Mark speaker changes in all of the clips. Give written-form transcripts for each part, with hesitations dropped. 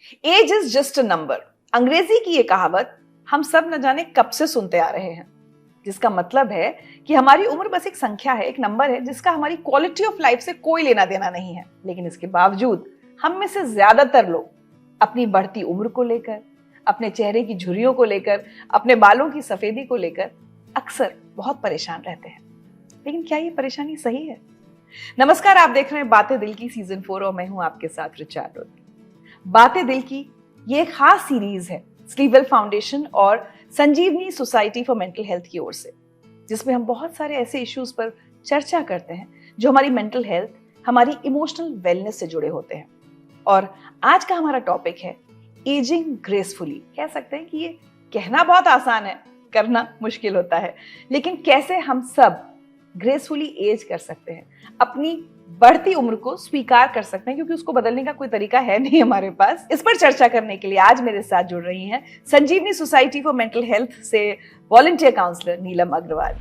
Speaker 1: As is just a number, अंग्रेजी की ये कहावत हम सब न जाने कब से सुनते आ रहे हैं, जिसका मतलब है कि हमारी उम्र बस एक संख्या है, एक नंबर है जिसका हमारी क्वालिटी ऑफ लाइफ से कोई लेना देना नहीं है। लेकिन इसके बावजूद हम में से ज्यादातर लोग अपनी बढ़ती उम्र को लेकर, अपने चेहरे की झुर्रियों को लेकर, अपने बालों की सफेदी को लेकर अक्सर बहुत परेशान रहते हैं। लेकिन क्या ये परेशानी सही है? नमस्कार, आप देख रहे हैं बातें दिल की सीजन 4 और मैं हूं आपके साथ ऋचा रोड। बातें दिल की ये एक खास सीरीज है स्लीपवेल फाउंडेशन और संजीवनी सोसाइटी फॉर मेंटल हेल्थ की ओर से, जिसमें हम बहुत सारे ऐसे इश्यूज पर चर्चा करते हैं जो हमारी मेंटल हेल्थ, हमारी इमोशनल वेलनेस से जुड़े होते हैं। और आज का हमारा टॉपिक है एजिंग ग्रेसफुली। कह सकते हैं कि ये कहना बहुत आसान है, करना मुश्किल होता है, लेकिन कैसे हम सब ग्रेसफुली एज कर सकते हैं, अपनी बढ़ती उम्र को स्वीकार कर सकते हैं, क्योंकि उसको बदलने का कोई तरीका है नहीं हमारे पास। इस पर चर्चा करने के लिए आज मेरे साथ जुड़ रही हैं Sanjivani society for mental health से वॉलंटियर काउंसलर नीलम अग्रवाल।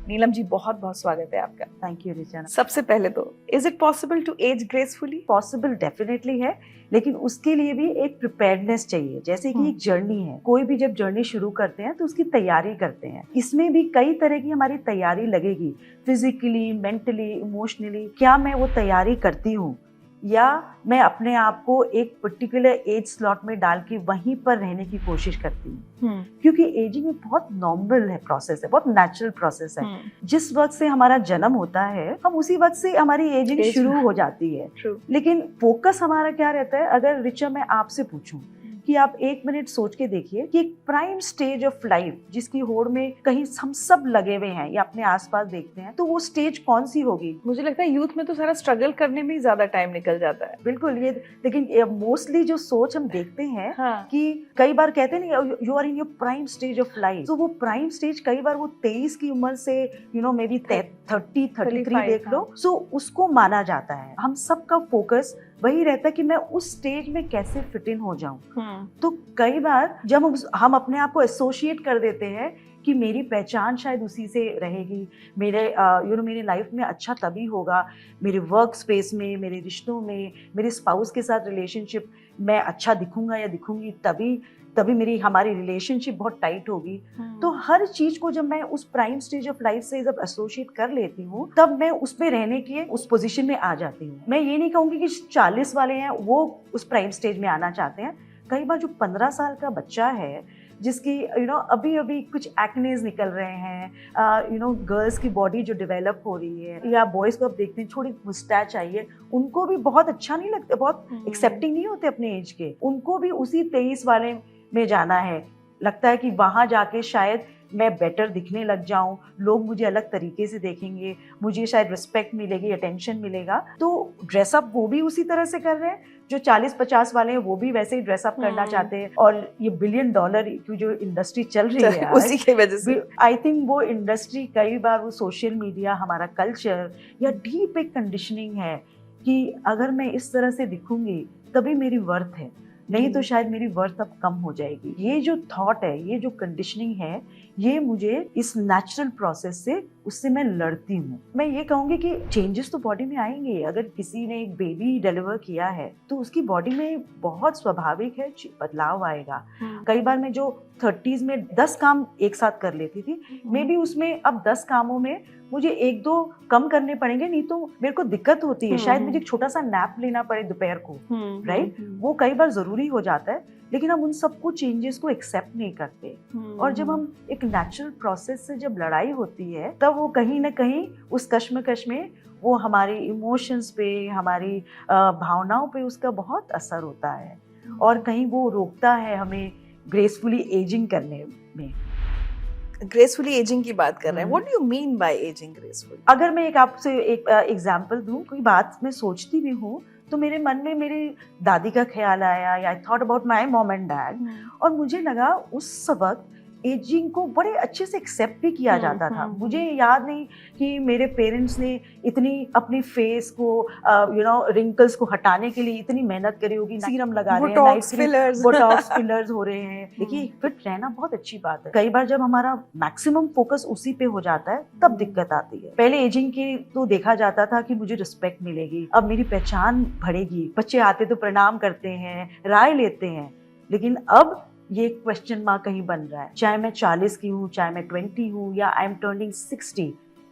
Speaker 1: नीलम जी, बहुत बहुत स्वागत है आपका।
Speaker 2: Thank you Richa.
Speaker 1: सबसे पहले तो is it possible to age gracefully?
Speaker 2: Possible definitely है, लेकिन उसके लिए भी एक प्रिपेयर्डनेस चाहिए। जैसे कि एक जर्नी है, कोई भी जब जर्नी शुरू करते हैं तो उसकी तैयारी करते हैं। इसमें भी कई तरह की हमारी तैयारी लगेगी, फिजिकली, मेंटली, इमोशनली। क्या मैं वो तैयारी करती हूँ, या मैं अपने आप को एक पर्टिकुलर एज स्लॉट में डाल के वहीं पर रहने की कोशिश करती हूँ? क्योंकि एजिंग एक बहुत नॉर्मल है प्रोसेस है, बहुत नेचुरल प्रोसेस है। जिस वक्त से हमारा जन्म होता है, हम उसी वक्त से हमारी एजिंग शुरू हो जाती है। लेकिन फोकस हमारा क्या रहता है? अगर रिचा मैं आपसे पूछूं कि आप 1 मिनट सोच के देखिए कि एक प्राइम स्टेज ऑफ लाइफ जिसकी होड़ में कहीं हम सब लगे हुए हैं या अपने आसपास देखते हैं, तो वो स्टेज कौन सी होगी?
Speaker 1: मुझे लगता है यूथ में तो सारा स्ट्रगल करने में ही ज्यादा टाइम निकल जाता है।
Speaker 2: बिल्कुल, ये लेकिन मोस्टली जो सोच हम देखते हैं कि कई बार कहते हैं ना, you are in your prime stage of life. तो वो प्राइम स्टेज कई बार वो 23 की उम्र से मे बी 30-33 देख लो, सो उसको माना जाता है। हम सबका फोकस वही रहता है कि मैं उस स्टेज में कैसे फिट इन हो जाऊं। तो कई बार जब हम अपने आप को एसोसिएट कर देते हैं कि मेरी पहचान शायद उसी से रहेगी, मेरे मेरी लाइफ में अच्छा तभी होगा, मेरे वर्क स्पेस में, मेरे रिश्तों में, मेरे स्पाउस के साथ रिलेशनशिप में अच्छा दिखूंगा या दिखूंगी, तभी हमारी रिलेशनशिप बहुत टाइट होगी। तो हर चीज को जब मैं उस प्राइम स्टेज ऑफ लाइफ से जब एसोसिएट कर लेती हूँ, तब मैं उसमें रहने की उस पोजीशन में आ जाती हूँ। मैं ये नहीं कहूंगी कि 40 वाले हैं वो उस प्राइम स्टेज में आना चाहते हैं। कई बार जो 15 साल का बच्चा है, जिसकी अभी कुछ एक्नेज निकल रहे हैं, गर्ल्स की बॉडी जो डेवलप हो रही है, या बॉयज को आप देखते हैं थोड़ी मुस्टैच चाहिए, उनको भी बहुत अच्छा नहीं लगता, बहुत एक्सेप्टिंग नहीं होते अपने एज के। उनको भी उसी 23 वाले में जाना है। लगता है कि वहां जाके शायद मैं बेटर दिखने लग जाऊं, लोग मुझे अलग तरीके से देखेंगे, मुझे शायद रिस्पेक्ट मिलेगी, अटेंशन मिलेगा। तो ड्रेसअप वो भी उसी तरह से कर रहे हैं। जो 40-50 वाले हैं वो भी वैसे ही ड्रेसअप करना चाहते हैं। और ये $1 बिलियन की जो इंडस्ट्री चल रही है
Speaker 1: उसी की वजह से
Speaker 2: आई थिंक वो इंडस्ट्री, कई बार वो सोशल मीडिया, हमारा कल्चर या डीप एक कंडीशनिंग है कि अगर मैं इस तरह से दिखूंगी तभी मेरी वर्थ है, नहीं तो शायद मेरी वर्थ अब कम हो जाएगी। ये जो थॉट है, ये जो कंडीशनिंग है, ये मुझे इस नेचुरल प्रोसेस से, उससे मैं लड़ती हूँ। मैं ये कहूँगी कि चेंजेस तो बॉडी में आएंगे। अगर किसी ने एक बेबी डिलीवर किया है तो उसकी बॉडी में बहुत स्वाभाविक है बदलाव आएगा। कई बार मैं जो 30s में 10 काम एक साथ कर लेती थी, मे बी उसमें अब 10 कामों में मुझे 1-2 कम करने पड़ेंगे, नहीं तो मेरे को दिक्कत होती है। शायद मुझे एक छोटा सा नैप लेना पड़े दोपहर को, राइट? वो कई बार जरूरी हो जाता है, लेकिन हम उन सबको चेंजेस को एक्सेप्ट नहीं करते। और जब हम एक नेचुरल प्रोसेस से जब लड़ाई होती है, तब वो कहीं ना कहीं उस कश्मकश में वो हमारी इमोशंस पे, हमारी भावनाओं पे उसका बहुत असर होता है, और कहीं वो रोकता है हमें ग्रेसफुली एजिंग करने में।
Speaker 1: ग्रेसफुली एजिंग की बात कर रहे हैं, what do you mean by ageing gracefully?
Speaker 2: अगर मैं आपसे एक एग्जांपल दूं, कोई बात मैं सोचती भी हूँ तो मेरे मन में मेरी दादी का ख्याल आया, या I thought about my mom and dad, और मुझे लगा उस वक्त एजिंग को बड़े अच्छे से एक्सेप्ट भी किया जाता था। मुझे याद नहीं कि मेरे पेरेंट्स ने इतनी अपनी फेस को रिंकल्स को हटाने के लिए इतनी मेहनत करी होगी, सीरम लगा रहे हैं, बोटॉक्स फिलर्स हो रहे हैं। देखिए फिट रहना बहुत अच्छी बात है। कई बार जब हमारा मैक्सिमम फोकस उसी पे हो जाता है तब दिक्कत आती है। पहले एजिंग की तो देखा जाता था कि मुझे रिस्पेक्ट मिलेगी, अब मेरी पहचान बढ़ेगी, बच्चे आते तो प्रणाम करते हैं, राय लेते हैं। लेकिन अब ये क्वेश्चन मार्क कहीं बन रहा है, चाहे मैं 40 की हूँ, चाहे मैं 20 हूँ, या I am turning 60,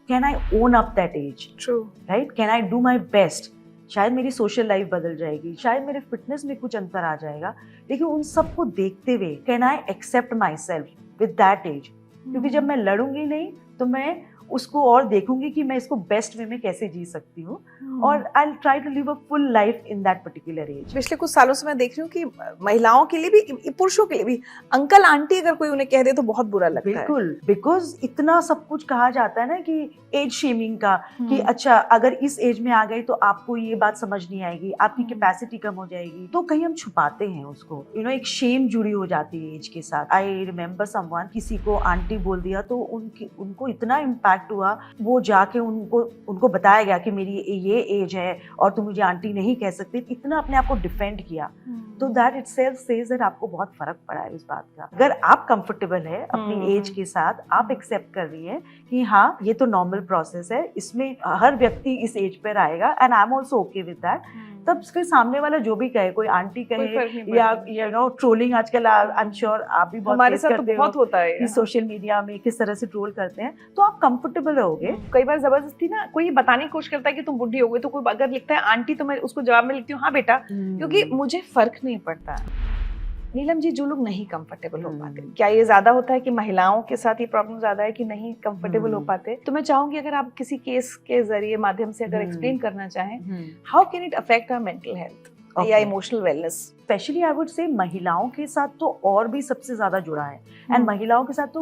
Speaker 2: can I own up that age? True, right? Can I do my best? शायद मेरी सोशल लाइफ बदल जाएगी, शायद मेरे फिटनेस में कुछ अंतर आ जाएगा, लेकिन उन सबको देखते हुए can I accept myself with that age? क्योंकि जब मैं लड़ूंगी नहीं तो मैं उसको और देखूंगी कि मैं इसको बेस्ट वे में कैसे जी सकती हूँ, और I will try to live a full life in that particular age.
Speaker 1: पिछले कुछ सालों से मैं देख रही हूँ कि महिलाओं के लिए भी, पुरुषों के लिए भी, अंकल आंटी अगर कोई उन्हें कह दे तो बहुत बुरा लगता है।
Speaker 2: बिल्कुल, बिकॉज इतना सब कुछ कहा जाता है ना कि एज शेमिंग का, कि अच्छा अगर इस एज में आ गई तो आपको ये बात समझ नहीं आएगी, आपकी कैपेसिटी कम हो जाएगी, तो कहीं हम छुपाते हैं उसको। एक शेम जुड़ी हो जाती है एज के साथ। आई रिमेम्बर समवन, किसी को आंटी बोल दिया तो उनको इतना इम्पैक्ट हुआ, वो जाके उनको बताया गया कि मेरी ये एज है और तुम मुझे आंटी नहीं कह सकते, इतना अपने आप को डिफेंड किया। तो दैट इटसेल्फ सेज दैट आपको बहुत फर्क पड़ा है इस बात का। अगर आप कंफर्टेबल है अपनी एज के साथ, आप एक्सेप्ट कर रही है कि हाँ ये तो नॉर्मल प्रोसेस है, इसमें हर व्यक्ति इस एज पर आएगा, and I am also okay with that, तब फिर सामने वाला जो भी कहे, कोई आंटी कहे या ट्रोलिंग, आजकल आई एम श्योर आप भी बहुत
Speaker 1: हमारे साथ तो बहुत होता है
Speaker 2: कि सोशल मीडिया में किस तरह से ट्रोल करते हैं, तो आप कंफर्टेबल रहोगे।
Speaker 1: कई बार जबरदस्ती ना कोई बताने की कोशिश करता है कि तुम बुढ़ी हो गई, तो कोई अगर लिखता है आंटी तो मैं उसको जवाब में लिखती हूँ हाँ बेटा, क्योंकि मुझे फर्क नहीं पड़ता। नीलम जी, जो लोग नहीं कंफर्टेबल हो पाते, क्या ये ज्यादा होता है कि महिलाओं के साथ ये प्रॉब्लम ज्यादा है कि नहीं कंफर्टेबल हो पाते? तो मैं चाहूंगी अगर आप किसी केस के जरिए माध्यम से अगर एक्सप्लेन करना चाहें, how can it affect our mental health या emotional wellness?
Speaker 2: Specially I would say महिलाओं के साथ तो और भी सबसे ज्यादा जुड़ा है, एंड महिलाओं के साथ तो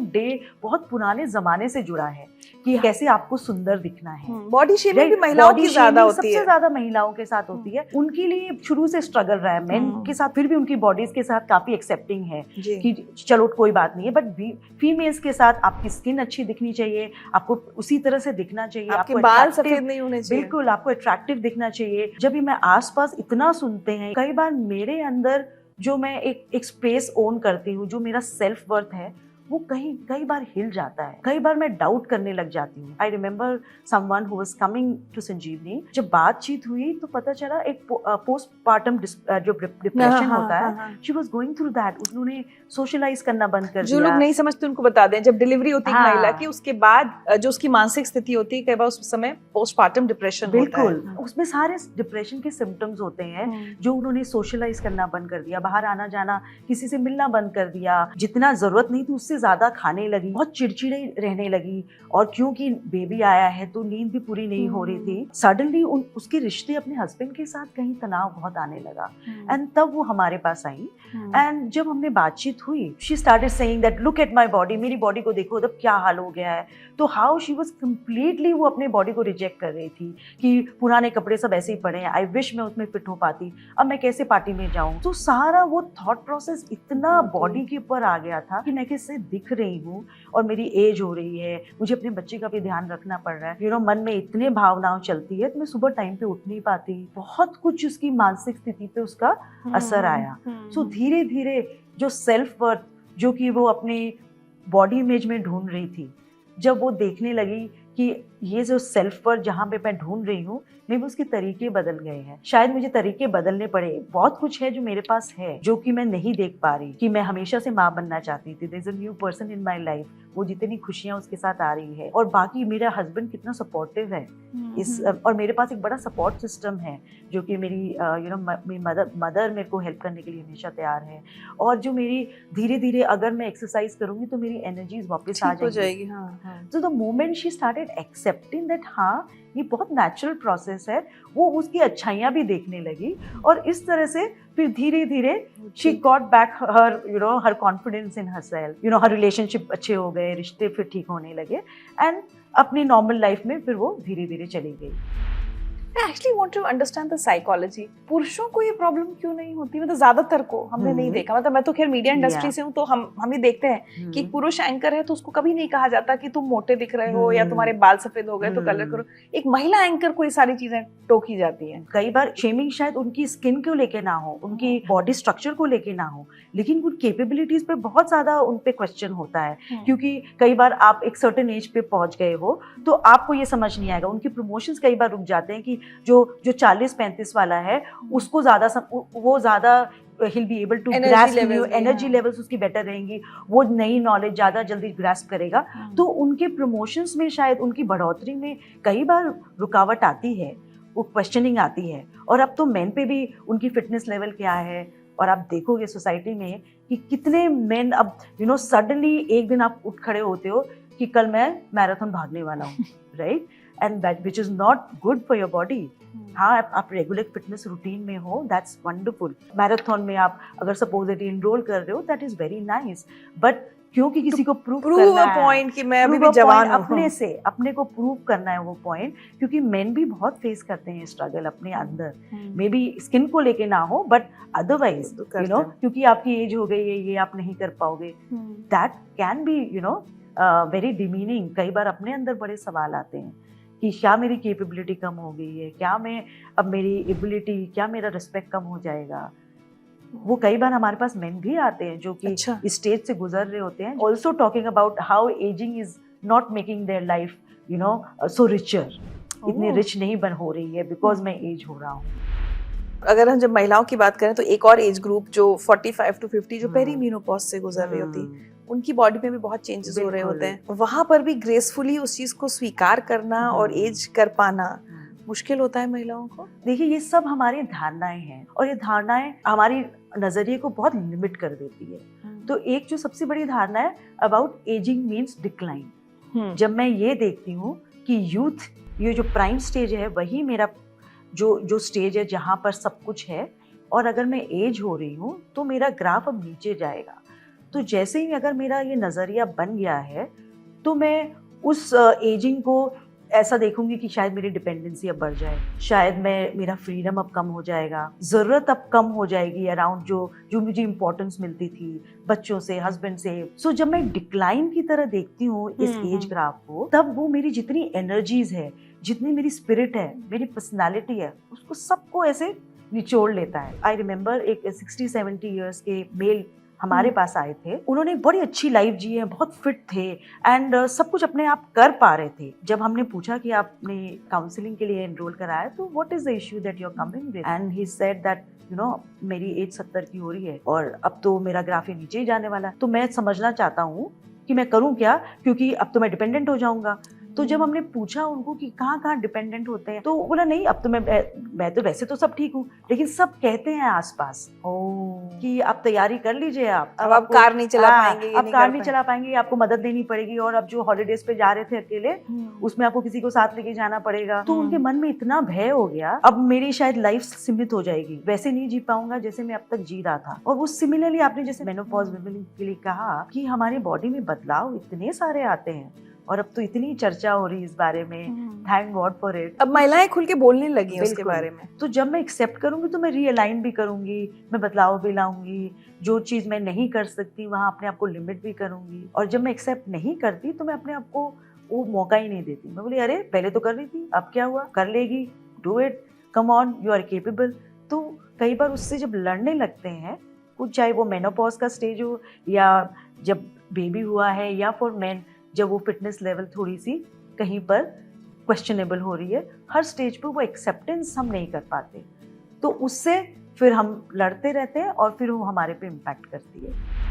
Speaker 2: बहुत पुराने जमाने से जुड़ा है कि कैसे आपको सुंदर दिखना है।
Speaker 1: बॉडी शेमिंग भी महिलाओं की ज्यादा होती है,
Speaker 2: सबसे ज्यादा महिलाओं के साथ होती है। उनके लिए शुरू से स्ट्रगल रहा है, मेन के साथ फिर भी उनकी बॉडीज के साथ काफी एक्सेप्टिंग है कि चलो कोई बात नहीं है, बट फीमेल्स के साथ आपकी स्किन अच्छी दिखनी चाहिए, आपको उसी तरह से दिखना चाहिए,
Speaker 1: आपके बाल सफेद नहीं होने चाहिए,
Speaker 2: बिल्कुल आपको अट्रैक्टिव दिखना चाहिए। जब भी मैं आसपास इतना सुनते हैं, कई बार मेरे अंदर जो मैं एक स्पेस ओन करती हूँ, जो मेरा सेल्फ वर्थ है, वो कई बार हिल जाता है। कई बार मैं डाउट करने लग जाती हूँ। I remember someone who was coming to Sanjeevani, जब बातचीत हुई तो पता चला एक पोस्टपार्टम जो डिप्रेशन होता है, she was going through that. उन्होंने सोशलाइज करना बंद कर दिया।
Speaker 1: जो लोग नहीं समझते उनको बता दें, जब डिलीवरी होती है महिला की, उसके बाद जो उसकी मानसिक स्थिति होती है, कई बार उस समय पोस्टपार्टम डिप्रेशन होता है।
Speaker 2: बिल्कुल, उसमें सारे डिप्रेशन के सिम्टम्स होते हैं, जो उन्होंने सोशलाइज करना बंद कर दिया, बाहर आना जाना, किसी से मिलना बंद कर दिया, जितना जरूरत नहीं थी उससे ज्यादा खाने लगी, बहुत चिड़चिड़े रहने लगी, और क्योंकि बेबी आया है तो नींद भी पूरी नहीं हो रही थी। सडनली उसके रिश्ते अपने हस्बैंड के साथ कहीं तनाव बहुत आने लगा, एंड तब वो हमारे पास आई, एंड जब हमने बातचीत हुई, she started saying that look at my body, मेरी बॉडी को देखो तब क्या हाल हो गया है। तो हाउ शी वाज कंप्लीटली, वो अपने बॉडी को रिजेक्ट कर रही थी कि पुराने कपड़े सब ऐसे ही पड़े हैं, आई विश मैं उसमें फिट हो पाती, अब मैं कैसे पार्टी में जाऊं। तो सारा वो थॉट प्रोसेस इतना बॉडी के ऊपर आ गया था कि मैं कैसे दिख रही हूँ और मेरी एज हो रही है, मुझे अपने बच्चे का भी ध्यान रखना पड़ रहा है, मन में इतने भावनाएं चलती है, तो मैं सुबह टाइम पे उठ नहीं पाती। बहुत कुछ उसकी मानसिक स्थिति पे उसका असर आया। सो धीरे धीरे जो सेल्फ वर्थ, जो कि वो अपनी बॉडी इमेज में ढूंढ रही थी, जब वो देखने लगी कि ये जो सेल्फ वर्थ जहाँ पे मैं ढूंढ रही हूँ, मे भी उसके तरीके बदल गए हैं, शायद मुझे तरीके बदलने पड़े। बहुत कुछ है जो मेरे पास है जो कि मैं नहीं देख पा रही, कि मैं हमेशा से माँ बनना चाहती थी, there is a new person in my life, वो जितनी खुशियाँ उसके साथ आ रही है, और बाकी मेरा हस्बैंड कितना सपोर्टिव है इस, और मेरे पास एक बड़ा सपोर्ट सिस्टम है, जो कि मेरी मदर मेरे को हेल्प करने के लिए हमेशा तैयार है, और जो मेरी धीरे धीरे अगर मैं एक्सरसाइज करूंगी तो मेरी एनर्जीज वापस आ जाएगी। तो the moment she started accepting that हाँ ये बहुत नेचुरल प्रोसेस है, वो उसकी अच्छाइयाँ भी देखने लगी, और इस तरह से फिर धीरे धीरे she got back her her confidence in herself, her relationship अच्छे हो गए, रिश्ते फिर ठीक होने लगे, एंड अपनी नॉर्मल लाइफ में फिर वो धीरे धीरे चली गई।
Speaker 1: I actually want to understand the psychology. पुरुषों को ये प्रॉब्लम क्यों नहीं होती? मतलब ज्यादातर को हमने नहीं देखा। मतलब मैं तो खैर मीडिया इंडस्ट्री से हूँ, तो हम ही देखते हैं कि एक पुरुष एंकर है तो उसको कभी नहीं कहा जाता कि तुम मोटे दिख रहे हो या तुम्हारे बाल सफेद हो गए तो कलर करो। एक महिला एंकर को ये सारी चीजें टोकी जाती हैं।
Speaker 2: कई बार शेमिंग शायद उनकी स्किन को लेके ना हो, उनकी बॉडी स्ट्रक्चर को लेके ना हो, लेकिन उन कैपेबिलिटीज पे बहुत ज्यादा उन पे क्वेश्चन होता है। क्योंकि कई बार आप एक सर्टेन एज पे पहुंच गए हो तो आपको ये समझ नहीं आएगा। उनके प्रमोशंस कई बार रुक जाते हैं कि जो 40-35 वाला है उसको वो ज्यादा he'll be able to grasp new energy levels उसकी बेटर रहेंगी, वो नई नॉलेज ज्यादा जल्दी ग्रास्प करेगा। तो उनके प्रमोशंस में शायद उनकी बढ़ोतरी में कई बार रुकावट आती है, वो क्वेश्चनिंग आती है। और अब तो मेन पे भी उनकी फिटनेस लेवल क्या है, और आप देखोगे सोसाइटी में कि कितने मेन अब सडनली एक दिन आप उठ खड़े होते हो कि कल मैं मैराथन भागने वाला हूँ, right, and that which is not good for your body. हाँ, आप रेगुलर फिटनेस रूटीन में हो, दैट्स वंडरफुल। मैराथन में आप अगर सपोजिटली इनरोल कर रहे हो, that is very nice, but क्योंकि किसी को प्रूव करना है
Speaker 1: पॉइंट कि मैं अभी भी जवान हूं,
Speaker 2: अपने को प्रूव करना है वो पॉइंट। क्योंकि मेन भी बहुत फेस करते हैं स्ट्रगल अपने अंदर, मे बी स्किन को लेके ना हो बट अदरवाइज क्योंकि आपकी एज हो गई है, ये आप नहीं कर पाओगे, that can be very demeaning. कई बार अपने अंदर बड़े सवाल आते हैं कि क्या मेरी कैपेबिलिटी कम हो गई है, क्या मैं अब मेरी एबिलिटी, क्या मेरा रिस्पेक्ट कम हो जाएगा। वो कई बार हमारे पास मेन भी आते हैं जो कि स्टेज से गुजर रहे होते हैं, also talking about how ageing is not making their life so richer, इतनी रिच नहीं बन हो रही है बिकॉज मैं एज हो रहा हूँ।
Speaker 1: अगर हम जब महिलाओं की बात करें तो एक और एज ग्रुप जो 45 to 50 जो पेरीमेनोपॉज से गुजर रही होती, उनकी बॉडी में भी बहुत चेंजेस हो रहे होते हैं। वहां पर भी ग्रेसफुली उस चीज को स्वीकार करना और एज कर पाना मुश्किल होता है महिलाओं को।
Speaker 2: देखिए, ये सब हमारी धारणाएं हैं और ये धारणाएं हमारी नजरिए को बहुत लिमिट कर देती है। तो एक जो सबसे बड़ी धारणा है अबाउट एजिंग मीन्स डिक्लाइन। जब मैं ये देखती हूँ कि यूथ, ये जो प्राइम स्टेज है, वही मेरा जो स्टेज है जहाँ पर सब कुछ है, और अगर मैं एज हो रही हूँ तो मेरा ग्राफ अब नीचे जाएगा। तो जैसे ही अगर मेरा ये नज़रिया बन गया है तो मैं उस एजिंग को ऐसा देखूंगी कि शायद मेरी डिपेंडेंसी अब बढ़ जाए, शायद मेरा फ्रीडम अब कम हो जाएगा, ज़रूरत अब कम हो जाएगी अराउंड जो मुझे इम्पोर्टेंस मिलती थी बच्चों से, हस्बैंड से। सो जब मैं डिक्लाइन की तरह देखती हूँ इस एज ग्राफ को, तब वो मेरी जितनी एनर्जीज है, जितनी मेरी स्पिरिट है, मेरी पर्सनालिटी है, उसको सबको ऐसे निचोड़ लेता है। आई रिमेम्बर एक 60-70 ईयर्स के मेल हमारे पास आए थे, उन्होंने बड़ी अच्छी लाइफ जी है, बहुत फिट थे एंड सब कुछ अपने आप कर पा रहे थे। जब हमने पूछा कि आपने काउंसलिंग के लिए एनरोल कराया तो what is the issue that you are coming with, and he said that मेरी एज 70 की हो रही है और अब तो मेरा ग्राफ ही नीचे ही जाने वाला है, तो मैं समझना चाहता हूँ कि मैं करूँ क्या, क्योंकि अब तो मैं डिपेंडेंट हो जाऊंगा। तो जब हमने पूछा उनको कि कहाँ डिपेंडेंट होते हैं, तो बोला नहीं, अब तो मैं तो वैसे तो सब ठीक हूँ, लेकिन सब कहते हैं आसपास कि आप तैयारी कर लीजिए, अब
Speaker 1: आप कार नहीं चला पाएंगे,
Speaker 2: आप कार नहीं चला पाएंगे, आपको मदद देनी पड़ेगी, और अब जो हॉलीडेज पे जा रहे थे अकेले, उसमें आपको किसी को साथ लेके जाना पड़ेगा। तो उनके मन में इतना भय हो गया, अब मेरी शायद लाइफ सीमित हो जाएगी, वैसे नहीं जी पाऊंगा जैसे मैं अब तक जी रहा था। और वो सिमिलरली आपने जैसे मेनोपॉज वुमेन के लिए कहा कि हमारी बॉडी में बदलाव इतने सारे आते हैं, और अब तो इतनी चर्चा हो रही है इस बारे में, थैंक गॉड फॉर इट।
Speaker 1: अब महिलाएं खुल के बोलने लगी हैं उसके बारे में।
Speaker 2: तो जब मैं एक्सेप्ट करूंगी तो मैं रियलाइन भी करूंगी, मैं बदलाव भी लाऊंगी, जो चीज मैं नहीं कर सकती वहां अपने आप को लिमिट भी करूंगी। और जब मैं एक्सेप्ट नहीं करती तो मैं अपने आप को वो मौका ही नहीं देती। मैं बोली अरे पहले तो कर रही थी, अब क्या हुआ, कर लेगी, do it, come on, you are capable. तो कई बार उससे जब लड़ने लगते हैं, कुछ चाहे वो मेनोपॉज का स्टेज हो या जब बेबी हुआ है, या फॉर मेन जब वो फिटनेस लेवल थोड़ी सी कहीं पर क्वेश्चनेबल हो रही है, हर स्टेज पर वो एक्सेप्टेंस हम नहीं कर पाते, तो उससे फिर हम लड़ते रहते हैं और फिर वो हमारे पे इम्पैक्ट करती है।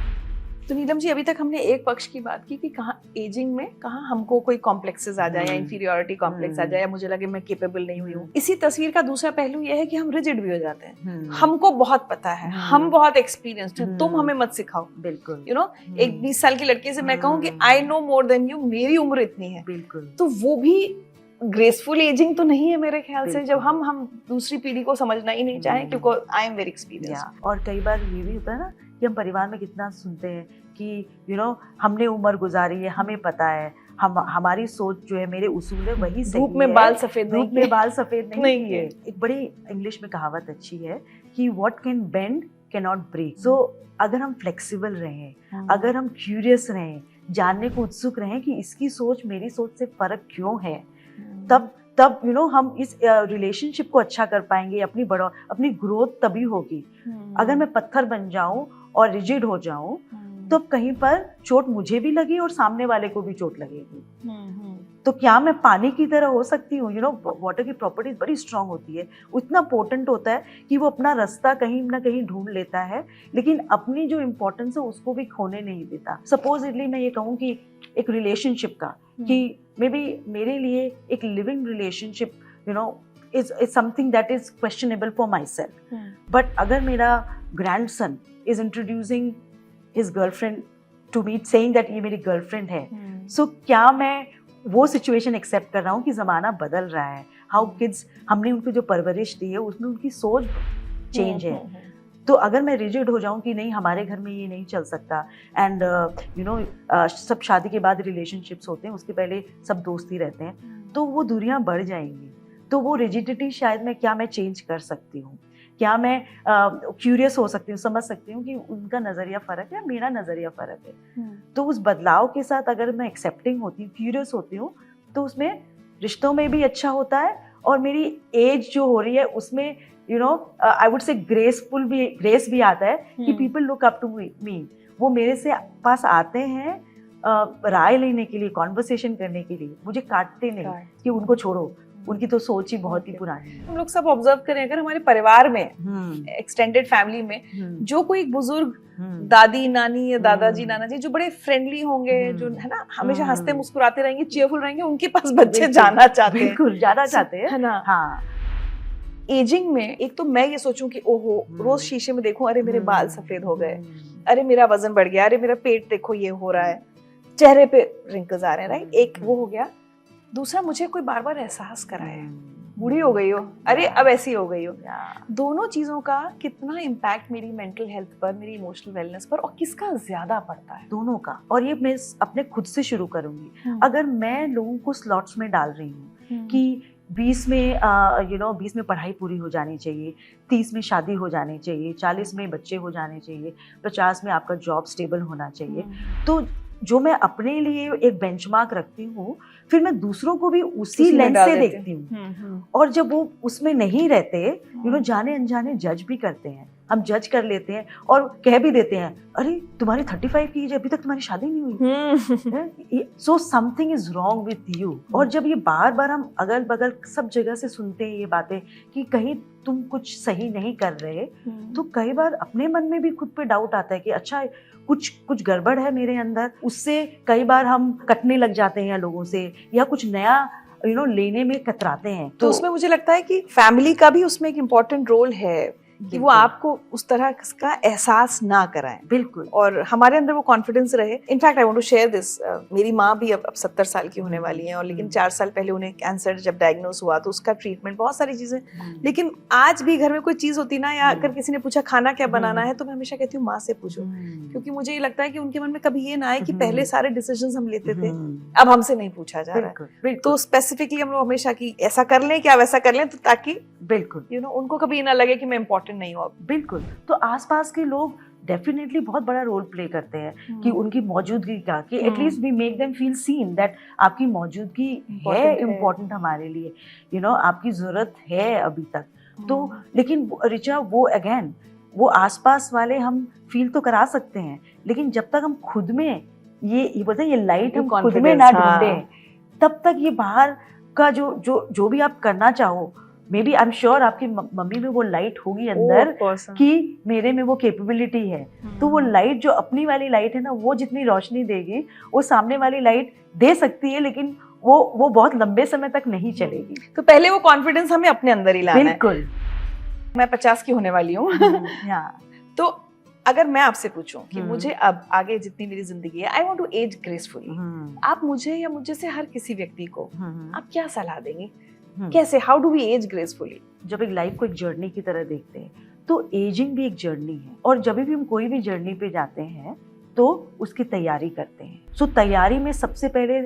Speaker 1: तो नीलम जी, अभी तक हमने एक पक्ष की बात की कि कहाँ एजिंग में कहाँ हमको कोई कॉम्प्लेक्सेस आ जाए या इंफीरियोरिटी कॉम्प्लेक्स आ जाए या मुझे लगे मैं केपेबल नहीं हुई हूँ। इसी तस्वीर का दूसरा पहलू यह है कि हम रिजिड भी हो जाते हैं। हमको बहुत पता है, हम बहुत एक्सपीरियंस्ड हैं, तुम हमें मत सिखाओ।
Speaker 2: बिल्कुल,
Speaker 1: एक 20 साल की लड़की से मैं कहूँ कि I know more than you, मेरी उम्र इतनी है,
Speaker 2: बिल्कुल,
Speaker 1: तो वो भी ग्रेसफुल एजिंग तो नहीं है मेरे ख्याल से, जब हम दूसरी पीढ़ी को समझना ही नहीं चाहें, क्योंकि आई एम वेरी एक्सपीरियंस्ड।
Speaker 2: और कई बार ये भी होता है ना कि हम परिवार में कितना सुनते हैं कि हमने उम्र गुजारी है, हमें पता है, हमारी सोच जो है, मेरे उसूल है वही सही है।
Speaker 1: धूप में बाल सफेद
Speaker 2: धूप में बाल सफेद नहीं
Speaker 1: है।
Speaker 2: एक बड़ी इंग्लिश में कहावत अच्छी है कि what can bend can not break. So अगर हम फ्लेक्सिबल रहें, अगर हम क्यूरियस रहें, जानने को उत्सुक रहें कि इसकी सोच मेरी सोच से फर्क क्यों है, तब हम इस रिलेशनशिप को अच्छा कर पाएंगे। अपनी ग्रोथ तभी होगी। अगर मैं पत्थर बन जाऊं और रिजिड हो जाऊं तो कहीं पर चोट मुझे भी लगी और सामने वाले को भी चोट लगेगी। तो क्या मैं पानी की तरह हो सकती हूँ? वाटर की प्रॉपर्टीज बड़ी स्ट्रांग होती है, उतना पोटेंट होता है कि वो अपना रास्ता कहीं ना कहीं ढूंढ लेता है, लेकिन अपनी जो इम्पोर्टेंस है उसको भी खोने नहीं देता। सपोजिटली मैं ये कहूँ कि एक रिलेशनशिप का, कि मे बी मेरे लिए एक living relationship is something that is questionable for myself, but अगर मेरा grandson is introducing his girlfriend to me saying that ये मेरी गर्लफ्रेंड है, so क्या मैं वो सिचुएशन एक्सेप्ट कर रहा हूँ कि ज़माना बदल रहा है, हाउ किड्स, हमने उनको जो परवरिश दी है उसमें उनकी सोच चेंज है। तो अगर मैं रिजिड हो जाऊं कि नहीं हमारे घर में ये नहीं चल सकता, एंड सब शादी के बाद रिलेशनशिप्स होते हैं, उसके पहले सब दोस्ती रहते हैं, तो वो दूरियां बढ़ जाएंगी। तो वो रिजिडिटी शायद मैं चेंज कर सकती हूँ, क्या मैं क्यूरियस हो सकती हूँ, समझ सकती हूँ कि उनका नज़रिया फ़र्क है, मेरा नज़रिया फ़र्क है। तो उस बदलाव के साथ अगर मैं एक्सेप्टिंग होती हूँ, क्यूरियस होती हूँ, तो उसमें रिश्तों में भी अच्छा होता है, और मेरी एज जो हो रही है उसमें आई वुड से ग्रेस भी आता है कि people look up to me. वो मेरे से पास आते हैं राय लेने के लिए, कॉन्वर्सेशन करने के लिए, मुझे काटते नहीं कि उनको छोड़ो, उनकी तो सोच ही बहुत ही पुरानी है।
Speaker 1: हम लोग सब ऑब्जर्व करें, अगर हमारे परिवार में, एक्सटेंडेड फैमिली में जो कोई बुजुर्ग दादी नानी या दादाजी नाना जी जो बड़े फ्रेंडली होंगे, जो है ना हमेशा हंसते मुस्कुराते रहेंगे, चीयरफुल रहेंगे, उनके पास बच्चे जाना चाहते हैं,
Speaker 2: बिल्कुल जाना चाहते हैं,
Speaker 1: है ना। हाँ, एजिंग में एक तो मैं ये सोचूं कि ओहो, रोज शीशे में देखूं, अरे मेरे बाल सफेद हो गए, अरे मेरा वजन बढ़ गया, अरे मेरा पेट देखो ये हो रहा है, चेहरे पे रिंकल्स आ रहे हैं, राइट, एक वो हो गया। दूसरा, मुझे कोई बार बार एहसास कराए बूढ़ी हो गई हो, अरे अब ऐसी हो गई हो। दोनों चीजों का कितना इम्पैक्ट मेरी मेंटल हेल्थ पर, मेरी इमोशनल वेलनेस पर, और किसका ज्यादा पड़ता है?
Speaker 2: दोनों का। और ये मैं अपने खुद से शुरू करूंगी। अगर मैं लोगों को स्लॉट्स में डाल रही हूँ कि 20 में 20 में पढ़ाई पूरी हो जानी चाहिए, 30 में शादी हो जानी चाहिए, 40 में बच्चे हो जाने चाहिए, 50 में आपका जॉब स्टेबल होना चाहिए, तो जो मैं अपने लिए एक बेंचमार्क रखती हूँ, फिर मैं दूसरों को भी उसी लेंस से देखती हूँ। और जब वो उसमें नहीं रहते, जाने अनजाने जज भी करते हैं, हम जज कर लेते हैं और कह भी देते हैं, अरे तुम्हारी 35 की एज, अभी तक तुम्हारी शादी नहीं हुई, so something is wrong with you. और जब ये बार बार हम अगल बगल सब जगह से सुनते हैं ये बातें कि कहीं तुम कुछ सही नहीं कर रहे, तो कई बार अपने मन में भी खुद पे डाउट आता है कि अच्छा कुछ गड़बड़ है मेरे अंदर। उससे कई बार हम कटने लग जाते हैं लोगों से, या कुछ नया लेने में कतराते हैं।
Speaker 1: तो उसमें मुझे लगता है कि फैमिली का भी उसमें एक इम्पोर्टेंट रोल है कि वो आपको उस तरह का एहसास ना कराएं।
Speaker 2: बिल्कुल।
Speaker 1: और हमारे अंदर वो कॉन्फिडेंस रहे। In fact I want to share this, मेरी माँ भी अब 70 साल की होने वाली हैं, और लेकिन 4 साल पहले उन्हें कैंसर जब डायग्नोज हुआ तो उसका ट्रीटमेंट, बहुत सारी चीजें, लेकिन आज भी घर में कोई चीज होती ना, या अगर किसी ने पूछा खाना क्या बनाना है, तो मैं हमेशा कहती हूँ माँ से पूछो, क्योंकि मुझे ये लगता है कि उनके मन में कभी ये ना आए कि पहले सारे डिसीजंस हम लेते थे, अब हमसे नहीं पूछा जा रहा है। तो स्पेसिफिकली हम लोग हमेशा कि ऐसा कर लें क्या वैसा कर लें, तो ताकि
Speaker 2: बिल्कुल
Speaker 1: उनको कभी ये ना लगे कि मैं इम्पोर्टेंट नहीं हूँ।
Speaker 2: बिल्कुल। तो आसपास के लोग डेफिनेटली बहुत बड़ा रोल प्ले करते हैं कि उनकी मौजूदगी का, कि at least we make them feel seen that आपकी मौजूदगी है इम्पोर्टेंट हमारे लिए, आपकी जरूरत है अभी तक। तो लेकिन रिचा, वो अगेन वो आसपास वाले हम फील तो करा सकते हैं, लेकिन जब तक हम खुद में ये बोलते हैं ये लाइट हम खुद में ना ढूंढे, तब तक ये बाहर का जो भी आप करना चाहो, maybe I am sure आपकी मम्मी में वो लाइट होगी अंदर कि मेरे में वो कैपेबिलिटी है। तो वो लाइट, जो अपनी वाली लाइट है ना, वो जितनी रोशनी देगी वो सामने वाली लाइट दे सकती है, लेकिन वो बहुत लंबे समय तक नहीं चलेगी।
Speaker 1: तो पहले वो कॉन्फिडेंस हमें अपने अंदर ही लाना है।
Speaker 2: बिल्कुल।
Speaker 1: मैं 50 की होने वाली हूँ। तो अगर मैं आपसे पूछूं कि मुझे अब आगे जितनी मेरी जिंदगी है, I want to age gracefully, आप मुझे या मुझे से हर किसी व्यक्ति को आप क्या सलाह देंगे? कैसे, how do we age gracefully?
Speaker 2: जब एक लाइफ को एक जर्नी की तरह देखते हैं, तो एजिंग भी एक जर्नी है, और जब भी हम कोई भी जर्नी पे जाते हैं तो उसकी तैयारी करते हैं। सो तैयारी में सबसे पहले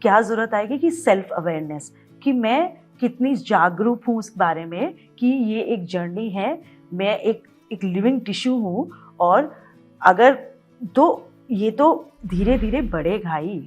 Speaker 2: क्या जरूरत आएगी कि सेल्फ अवेयरनेस, कि मैं कितनी जागरूक हूँ उस बारे में कि ये एक जर्नी है, मैं एक लिविंग टिश्यू हूँ, और अगर तो ये तो धीरे धीरे बढ़ेगा ही,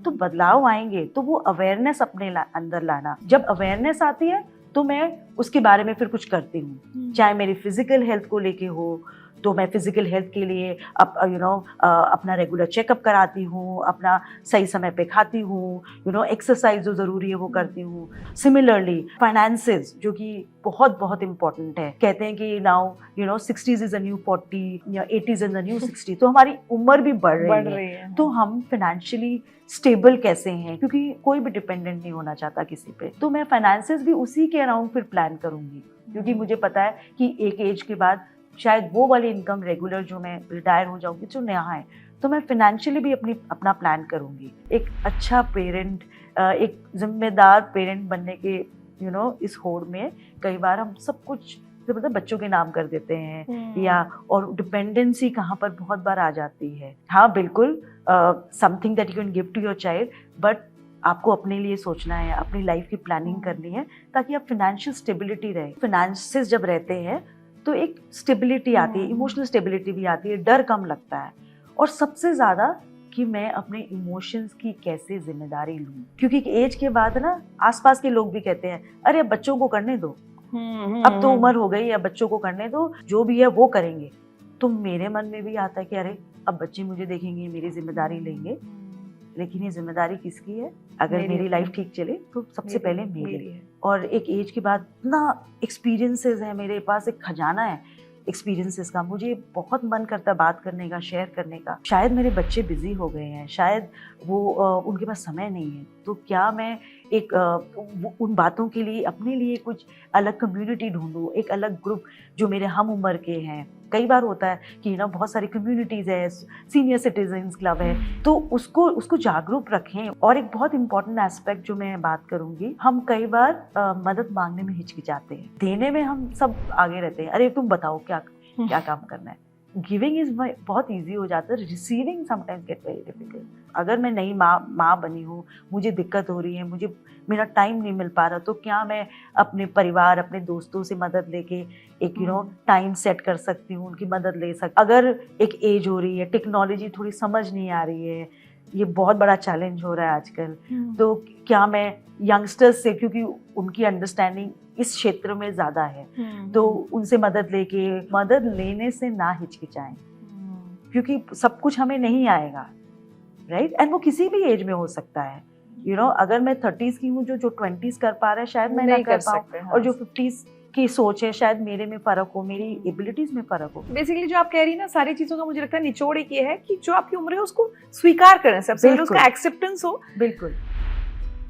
Speaker 2: तो बदलाव आएंगे। तो वो अवेयरनेस अपने अंदर लाना, जब अवेयरनेस आती है तो मैं उसके बारे में फिर कुछ करती हूँ, चाहे मेरी फिजिकल हेल्थ को लेके हो, तो मैं फिजिकल हेल्थ के लिए अपना रेगुलर चेकअप कराती हूँ, अपना सही समय पे खाती हूँ, एक्सरसाइज जो ज़रूरी है वो करती हूँ। सिमिलरली फाइनेंसेस, जो कि बहुत बहुत इम्पोर्टेंट है। कहते हैं कि now 60s is a new 40 या 80s इज अ न्यू 60, तो हमारी उम्र भी बढ़ रही है। तो हम फाइनेंशियली स्टेबल कैसे हैं, क्योंकि कोई भी डिपेंडेंट नहीं होना चाहता किसी पे, तो मैं फाइनेंसेस भी उसी के अराउंड फिर प्लान करूँगी, क्योंकि मुझे पता है कि एक एज के बाद शायद वो वाली इनकम रेगुलर जो मैं रिटायर हो जाऊंगी जो नया है, तो मैं फाइनेंशियली भी अपना प्लान करूंगी। एक अच्छा पेरेंट, एक जिम्मेदार पेरेंट बनने के इस होड़ में कई बार हम सब कुछ मतलब बच्चों के नाम कर देते हैं, या और डिपेंडेंसी कहाँ पर बहुत बार आ जाती है। हाँ बिल्कुल, something that you can give to your child, but आपको अपने लिए सोचना है, अपनी लाइफ की प्लानिंग करनी है, ताकि आप फाइनेंशियल स्टेबिलिटी रहे। फाइनेंसेस जब रहते हैं तो एक स्टेबिलिटी आती है, इमोशनल स्टेबिलिटी भी आती है, डर कम लगता है, और सबसे ज्यादा कि मैं अपने इमोशंस की कैसे जिम्मेदारी लूं, क्योंकि एज के बाद ना आसपास के लोग भी कहते हैं अरे अब बच्चों को करने दो, अब तो उम्र हो गई, अब बच्चों को करने दो, जो भी है वो करेंगे। तो मेरे मन में भी आता है कि अरे अब बच्चे मुझे देखेंगे, मेरी जिम्मेदारी लेंगे, लेकिन ये जिम्मेदारी किसकी है? अगर मेरी लाइफ ठीक चले तो सबसे पहले मेरी है। और एक एज के बाद इतना एक्सपीरियंसेस है मेरे पास, एक खजाना है एक्सपीरियंसेस का, मुझे बहुत मन करता है बात करने का, शेयर करने का। शायद मेरे बच्चे बिजी हो गए हैं, शायद वो उनके पास समय नहीं है, तो क्या मैं एक उन बातों के लिए अपने लिए कुछ अलग कम्युनिटी ढूंढूं, एक अलग ग्रुप जो मेरे हम उम्र के हैं। कई बार होता है कि बहुत सारी कम्युनिटीज़ है, सीनियर सिटीजन्स क्लब है, तो उसको जागरूक रखें। और एक बहुत इंपॉर्टेंट एस्पेक्ट जो मैं बात करूंगी, हम कई बार मदद मांगने में हिचकिचाते हैं, देने में हम सब आगे रहते हैं, अरे तुम बताओ क्या काम करना है। गिविंग इज बहुत ईजी हो जाता है, receiving sometimes get very difficult. अगर मैं नई माँ बनी हूँ, मुझे दिक्कत हो रही है, मुझे मेरा टाइम नहीं मिल पा रहा, तो क्या मैं अपने परिवार, अपने दोस्तों से मदद लेके एक टाइम सेट कर सकती हूँ, उनकी मदद ले सकती। अगर एक एज हो रही है, टेक्नोलॉजी थोड़ी समझ नहीं आ रही है, ये बहुत बड़ा चैलेंज हो रहा है आजकल, तो क्या मैं यंगस्टर्स से, क्योंकि उनकी अंडरस्टैंडिंग इस क्षेत्र में ज्यादा है, तो उनसे मदद लेने से ना हिचकिचाएं, क्योंकि सब कुछ हमें नहीं आएगा, राइट? एंड वो किसी भी एज में हो सकता है। अगर मैं 30s की हूँ, जो 20s कर पा रहा है शायद मैं नहीं कर पाऊँ, और जो 50s की सोच है शायद मेरे में फर्क हो, मेरी एबिलिटीज में फर्क हो।
Speaker 1: बेसिकली जो आप कह रही है ना, सारी चीजों का मुझे लगता है निचोड़ एक ये है कि जो आपकी उम्र है उसको स्वीकार करें, सबसे पहले उसका एक्सेप्टेंस हो।
Speaker 2: बिल्कुल।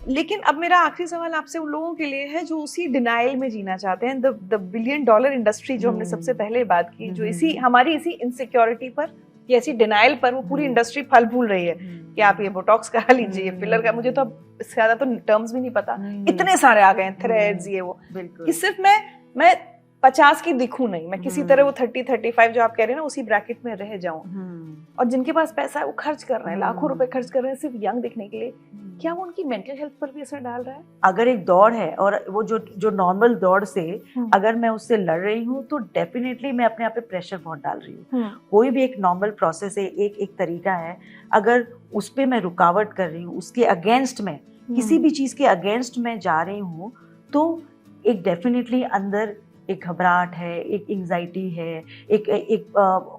Speaker 1: लेकिन अब मेरा आखिरी सवाल आपसे उन लोगों के लिए है जो उसी डिनाइल में जीना चाहते हैं, द बिलियन डॉलर इंडस्ट्री जो हमने सबसे पहले बात की, जो हमारी इसी इनसिक्योरिटी पर या ऐसी डिनाइल पर वो पूरी इंडस्ट्री फल फूल रही है कि आप ये बोटॉक्स करा लीजिए, फिलर का, मुझे तो अब इससे ज्यादा तो टर्म्स भी नहीं पता, इतने सारे आ गए हैं, थ्रेड्स, ये वो, कि सिर्फ मैं 50 की दिखूं नहीं, मैं किसी तरह वो 30-35 जो आप कह रहे हैं ना उसी ब्रैकेट में रह जाऊं। और जिनके पास पैसा है वो खर्च कर रहे हैं, लाखों रुपए खर्च कर रहे हैं सिर्फ यंग दिखने के लिए। क्या वो उनकी मेंटल हेल्थ पर भी असर डाल रहा है?
Speaker 2: अगर एक दौड़ है और वो जो नॉर्मल दौड़ से अगर मैं उससे लड़ रही हूँ, तो डेफिनेटली मैं अपने आप पे प्रेशर बहुत डाल रही हूँ। कोई भी एक नॉर्मल प्रोसेस है, एक तरीका है, अगर उस पे मैं रुकावट कर रही हूँ, उसके अगेंस्ट में, किसी भी चीज के अगेंस्ट में जा रही हूँ, तो एक डेफिनेटली अंदर एक घबराहट है, एक एंजाइटी है, एक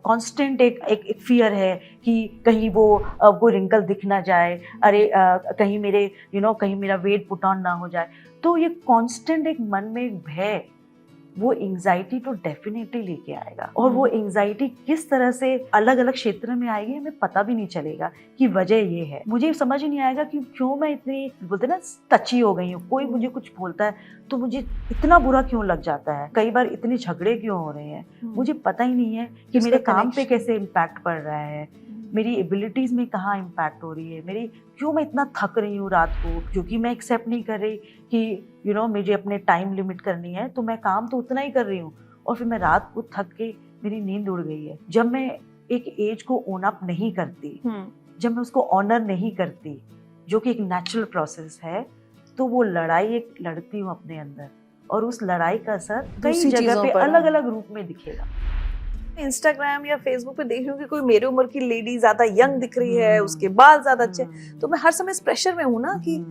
Speaker 2: कांस्टेंट एक फियर है कि कहीं वो रिंकल दिख ना जाए, अरे कहीं मेरे कहीं मेरा वेट पुट ऑन ना हो जाए। तो ये कांस्टेंट एक मन में एक भय, वो एंजाइटी तो डेफिनेटली लेके आएगा। और वो एंजाइटी किस तरह से अलग अलग क्षेत्र में आएगी हमें पता भी नहीं चलेगा कि वजह ये है। मुझे समझ नहीं आएगा कि क्यों मैं इतनी, बोलते ना, टची हो गई हूँ। कोई मुझे कुछ बोलता है तो मुझे इतना बुरा क्यों लग जाता है, कई बार इतने झगड़े क्यों हो रहे हैं, मुझे पता ही नहीं है कि मेरे काम पे कैसे इम्पैक्ट पड़ रहा है, मेरी एबिलिटीज में कहाँ इम्पैक्ट हो रही है, मेरी क्यों मैं इतना थक रही हूँ रात को, क्योंकि मैं एक्सेप्ट नहीं कर रही कि मुझे अपने टाइम लिमिट करनी है, तो मैं काम तो उतना ही कर रही हूँ और फिर मैं रात को थक के मेरी नींद उड़ गई है। जब मैं एक एज को ओन अप नहीं करती, जब मैं उसको ऑनर नहीं करती, जो कि एक नेचुरल प्रोसेस है, तो वो लड़ाई एक लड़ती हूँ अपने अंदर, और उस लड़ाई का असर कई जगह पे अलग अलग रूप में दिखेगा।
Speaker 1: इंस्टाग्राम या फेसबुक पे देख रही हूँ कि कोई मेरे उम्र की लेडी ज्यादा यंग दिख रही है, उसके बाल ज्यादा अच्छे, तो मैं हर समय इस प्रेशर में हूँ ना कि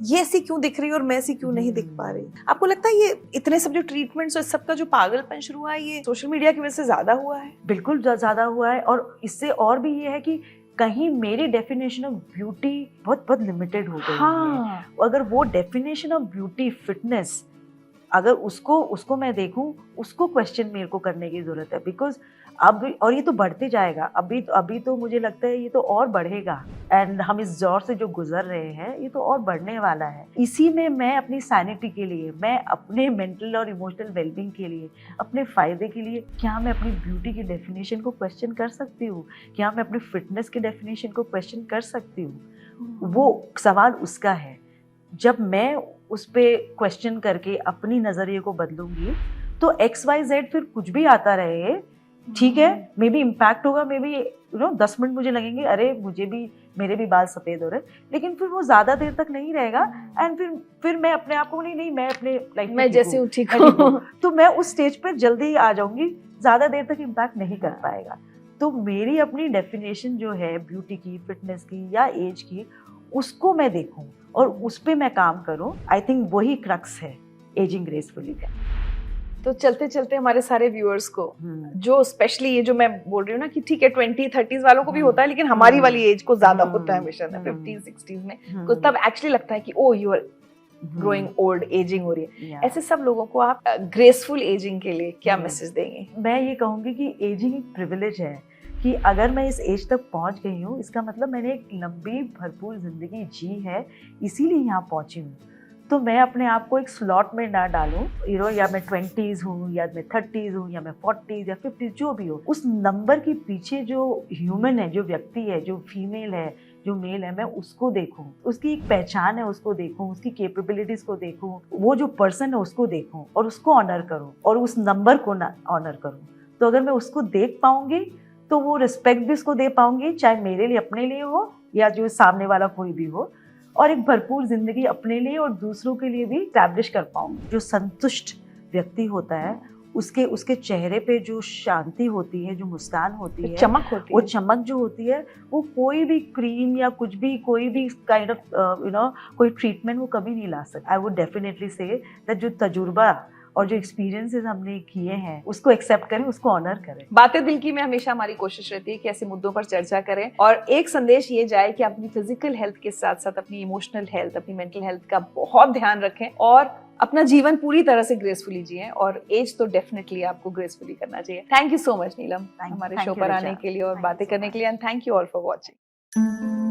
Speaker 1: ये ऐसी क्यों दिख रही है और मैं ऐसी क्यों नहीं दिख पा रही। आपको लगता है ये इतने सब जो ट्रीटमेंट्स और इस सब का जो पागलपन शुरू हुआ है, ये सोशल मीडिया की वजह से ज्यादा हुआ है?
Speaker 2: बिल्कुल ज्यादा हुआ है, और इससे और भी ये है कि कहीं मेरी डेफिनेशन ऑफ ब्यूटी बहुत बहुत लिमिटेड हो गई है। अगर वो डेफिनेशन ऑफ ब्यूटी, फिटनेस, अगर उसको मैं देखूं, उसको क्वेश्चन मेरे को करने की जरूरत है, बिकॉज अब, और ये तो बढ़ते जाएगा, अभी तो मुझे लगता है ये तो और बढ़ेगा, एंड हम इस दौर से जो गुजर रहे हैं ये तो और बढ़ने वाला है। इसी में मैं अपनी सैनिटी के लिए, मैं अपने मेंटल और इमोशनल वेलबींग के लिए, अपने फायदे के लिए, क्या मैं अपनी ब्यूटी की डेफिनेशन को क्वेश्चन कर सकती हूँ? क्या मैं अपनी फिटनेस की डेफिनेशन को क्वेश्चन कर सकती हूँ? वो सवाल उसका है। जब मैं उस पे क्वेश्चन करके अपनी नजरिए को बदलूंगी तो XYZ फिर कुछ भी आता रहे, ठीक है, मे बी इम्पैक्ट होगा, मे बी 10 मिनट मुझे लगेंगे, अरे मेरे भी बाल सफेद हो रहे, लेकिन फिर वो ज्यादा देर तक नहीं रहेगा, एंड फिर मैं अपने आप को नहीं मैं अपने लाइफ
Speaker 1: में जैसे हूँ ठीक हूँ,
Speaker 2: तो मैं उस स्टेज पर जल्दी ही आ जाऊंगी, ज्यादा देर तक इम्पैक्ट नहीं कर पाएगा। तो मेरी अपनी डेफिनेशन जो है ब्यूटी की, फिटनेस की या एज की, उसको मैं देखूं और उस पे मैं काम करूं। आई थिंक वही क्रक्स है एजिंग ग्रेसफुली का।
Speaker 1: तो चलते चलते हमारे सारे व्यूअर्स को, जो स्पेशली ये जो मैं बोल रही हूँ ना कि ठीक है 20-30s वालों को भी होता है, लेकिन हमारी वाली एज को ज्यादा होता है हमेशा 50-60s में, तो तब एक्चुअली लगता है कि oh you are growing old, ageing हो रही है। ऐसे सब लोगों को आप ग्रेसफुल एजिंग के लिए क्या मैसेज देंगे?
Speaker 2: मैं ये कहूंगी कि एजिंग एक प्रिविलेज है, कि अगर मैं इस एज तक पहुंच गई हूँ, इसका मतलब मैंने एक लंबी भरपूर जिंदगी जी है, इसीलिए यहाँ पहुंची हूँ। तो मैं अपने आप को एक स्लॉट में ना डालूं, या मैं 20s हूँ, या मैं 30s हूँ, या मैं 40s या 50s, जो भी हो, उस नंबर के पीछे जो ह्यूमन है, जो व्यक्ति है, जो फीमेल है, जो मेल है, मैं उसको देखूं, उसकी एक पहचान है उसको देखूं, उसकी कैपेबिलिटीज को देखूं, वो जो पर्सन है उसको देखूं और उसको ऑनर करूं, और उस नंबर को ना ऑनर करूं। तो अगर मैं उसको देख पाऊंगी तो वो रिस्पेक्ट भी उसको दे पाऊंगी, चाहे मेरे लिए, अपने लिए हो, या जो सामने वाला कोई भी हो, और एक भरपूर जिंदगी अपने लिए और दूसरों के लिए भी एस्टैब्लिश कर पाऊंगी। जो संतुष्ट व्यक्ति होता है, उसके चेहरे पे जो शांति होती है, जो मुस्कान होती है,
Speaker 1: चमक होती है,
Speaker 2: वो चमक जो होती है, वो कोई भी क्रीम या कुछ भी, कोई भी काइंड ऑफ कोई ट्रीटमेंट वो कभी नहीं ला सकता। I would definitely say that जो तजुर्बा और जो एक्सपीरियंसेस हमने किए हैं उसको एक्सेप्ट करें, उसको ऑनर करें।
Speaker 1: बातें दिल की में हमेशा हमारी कोशिश रहती है कि ऐसे मुद्दों पर चर्चा करें, और एक संदेश ये जाए कि अपनी फिजिकल हेल्थ के साथ साथ अपनी इमोशनल हेल्थ, अपनी मेंटल हेल्थ का बहुत ध्यान रखें, और अपना जीवन पूरी तरह से ग्रेसफुली जिएं, और एज तो डेफिनेटली आपको ग्रेसफुली करना चाहिए। थैंक यू सो मच नीलम, हमारे शो पर आने के लिए और बातें करने के लिए, and thank you all for watching.